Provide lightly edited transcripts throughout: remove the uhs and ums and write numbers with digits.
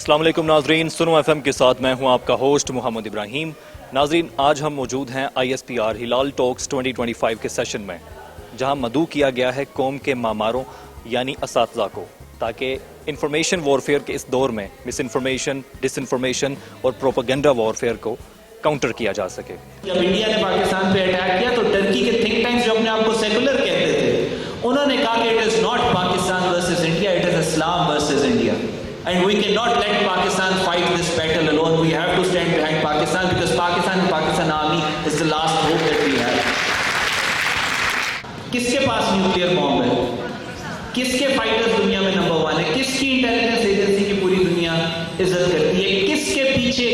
السلام علیکم ناظرین، سنو ایف ایم کے ساتھ میں ہوں آپ کا ہوسٹ محمد ابراہیم۔ ناظرین، آج ہم موجود ہیں ISPR ہلال ٹاکس 2025 کے سیشن میں، جہاں مدعو کیا گیا ہے قوم کے معماروں یعنی اساتذہ کو، تاکہ انفارمیشن وارفیئر کے اس دور میں مس انفارمیشن، ڈس انفارمیشن اور پروپیگنڈا وارفیئر کو کاؤنٹر کیا جا سکے۔ جب انڈیا نے پاکستان پہ اٹیک کیا تو ٹرکی کے تھنک ٹینکس جو اپنے آپ کو سیکولر کہتے تھے، انہوں نے کہا کہ it is not Pakistan versus India, it is Islam versus India. And we cannot let Pakistan fight this battle alone. We have to stand behind Pakistan because Pakistan and Pakistan Army is the last hope that we have. کس کے پاس nuclear بام ہے؟ کس کے fighters دنیا میں number 1 ہے؟ کس کی انٹیلیجنس ایجنسی کی پوری دنیا عزت کرتی ہے؟ کس کے پیچھے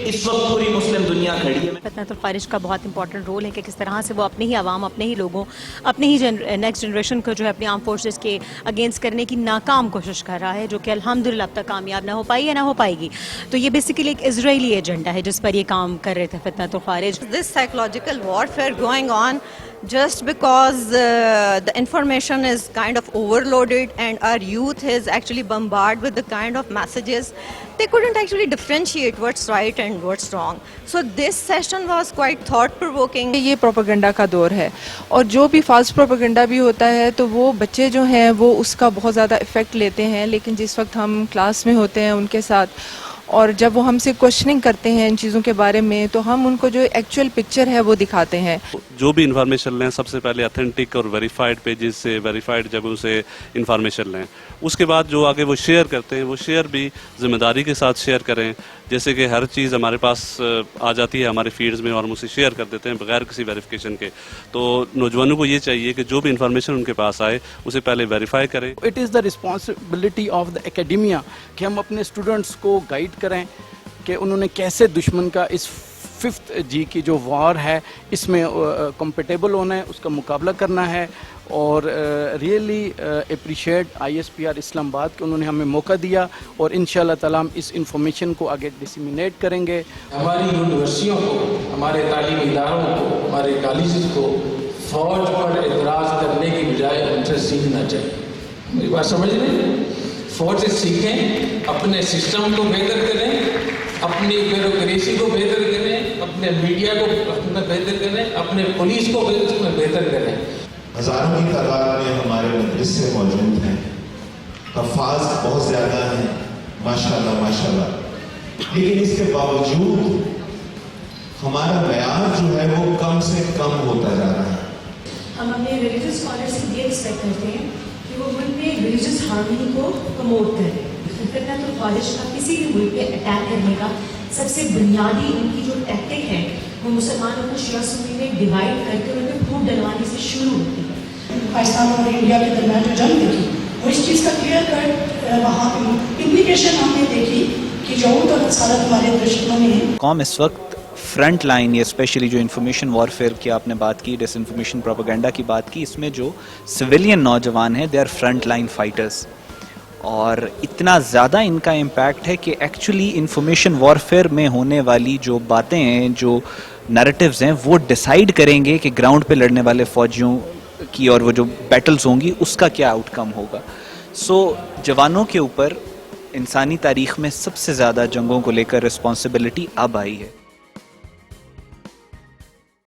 اس وقت پوری مسلم دنیا کھڑی ہے؟ فتنۃ الخارج کا بہت امپورٹنٹ رول ہے کہ کس طرح سے وہ اپنے ہی عوام، اپنے ہی لوگوں، اپنے ہی نیکسٹ جنریشن کو جو ہے اپنی آرم فورسز کے اگینسٹ کرنے کی ناکام کوشش کر رہا ہے، جو کہ الحمدللہ اب تک کامیاب نہ ہو پائی ہے، نہ ہو پائے گی۔ تو یہ بیسیکلی ایک اسرائیلی ایجنڈا ہے جس پر یہ کام کر رہے تھے فتنۃ الخارج۔ This psychological warfare going on just because the information is kind of overloaded and our youth is actually bombarded with the kind of messages, they couldn't actually differentiate what's right and what's wrong. So this session was quite thought provoking. یہ propaganda کا دور ہے، اور جو بھی false propaganda بھی ہوتا ہے تو وہ بچے جو ہیں وہ اس کا بہت زیادہ افیکٹ لیتے ہیں، لیکن جس وقت ہم کلاس میں ہوتے ہیں ان کے ساتھ اور جب وہ ہم سے کوشچننگ کرتے ہیں ان چیزوں کے بارے میں تو ہم ان کو جو ایکچوئل پکچر ہے وہ دکھاتے ہیں۔ جو بھی انفارمیشن لیں سب سے پہلے اتھینٹک اور ویریفائڈ پیجز سے، ویریفائڈ جگہوں سے انفارمیشن لیں، اس کے بعد جو آگے وہ شیئر کرتے ہیں وہ شیئر بھی ذمہ داری کے ساتھ شیئر کریں، جیسے کہ ہر چیز ہمارے پاس آ جاتی ہے ہمارے فیڈز میں اور ہم اسے شیئر کر دیتے ہیں بغیر کسی ویریفیکیشن کے۔ تو نوجوانوں کو یہ چاہیے کہ جو بھی انفارمیشن ان کے پاس آئے اسے پہلے ویریفائی کریں۔ It is the responsibility of the academia کہ ہم اپنے اسٹوڈنٹس کو گائیڈ کریں کہ انہوں نے کیسے دشمن کا اس 5th G کی جو وار ہے اس میں کمپیٹیبل ہونا ہے، اس کا مقابلہ کرنا ہے، اور ریئلی اپریشیٹ ISPR اسلام آباد کہ انہوں نے ہمیں موقع دیا، اور انشاءاللہ تعالیٰ ہم اس انفارمیشن کو آگے ڈسیمینیٹ کریں گے۔ ہماری یونیورسٹیوں کو، ہمارے تعلیمی اداروں کو، ہمارے کالجز کو فوج پر اعتراض کرنے کی بجائے ان سے سیکھنا چاہیے۔ میری بات سمجھ رہے؟ فوج سے سیکھیں، اپنے سسٹم کو بہتر کریں، اپنی بیوروکریسی کو بہتر کریں، اپنے میڈیا کو بہتر کریں، اپنے پولیس کو بہتر کریں۔ ہزاروں کی تعداد میں ہمارے مدرسے موجود ہیں، حفاظ بہت زیادہ ہیں، ماشاءاللہ ماشاءاللہ، لیکن اس کے باوجود ہمارا معیار جو ہے وہ کم سے کم ہوتا جا رہا ہے۔ ہم اپنے ریلیجس اسکالر سے یہ ایکسپیکٹ کرتے ہیں کہ وہ ملک میں ریلیجس ہارمنی کو پروموٹ کریں۔ فتنۃ الخارج کا کسی بھی ملک پہ اٹیک کرنے کا سب سے بنیادی ان کی جو ٹیکٹک ہے وہ مسلمانوں کو شیعہ سنی میں ڈیوائڈ کر کے ان میں پھوٹ ڈلوانے سے شروع ہوتی ہے۔ پاکستان اور انڈیا کے درمیان جو جنگ دیکھی وہ اس چیز کا کلیئر کٹ وہاں پہ امپلیکیشن ہم نے دیکھی کہ یہود اور نصارہ ہمارے دشمن ہیں۔ قوم اس وقت فرنٹ لائن، یا اسپیشلی جو انفارمیشن وارفیئر کی آپ نے بات کی، ڈس انفارمیشن پروپیگنڈا کی بات کی، اس میں جو سویلین نوجوان ہیں they are front line fighters, اور اتنا زیادہ ان کا امپیکٹ ہے کہ ایکچولی انفارمیشن وارفیئر میں ہونے والی جو باتیں ہیں، جو نیریٹیوز ہیں، وہ ڈیسائیڈ کریں گے کہ گراؤنڈ پہ لڑنے والے فوجیوں کی اور وہ جو بیٹلز ہوں گی اس کا کیا آؤٹ کم ہوگا۔ سو جوانوں کے اوپر انسانی تاریخ میں سب سے زیادہ جنگوں کو لے کر رسپانسبلٹی اب آئی ہے۔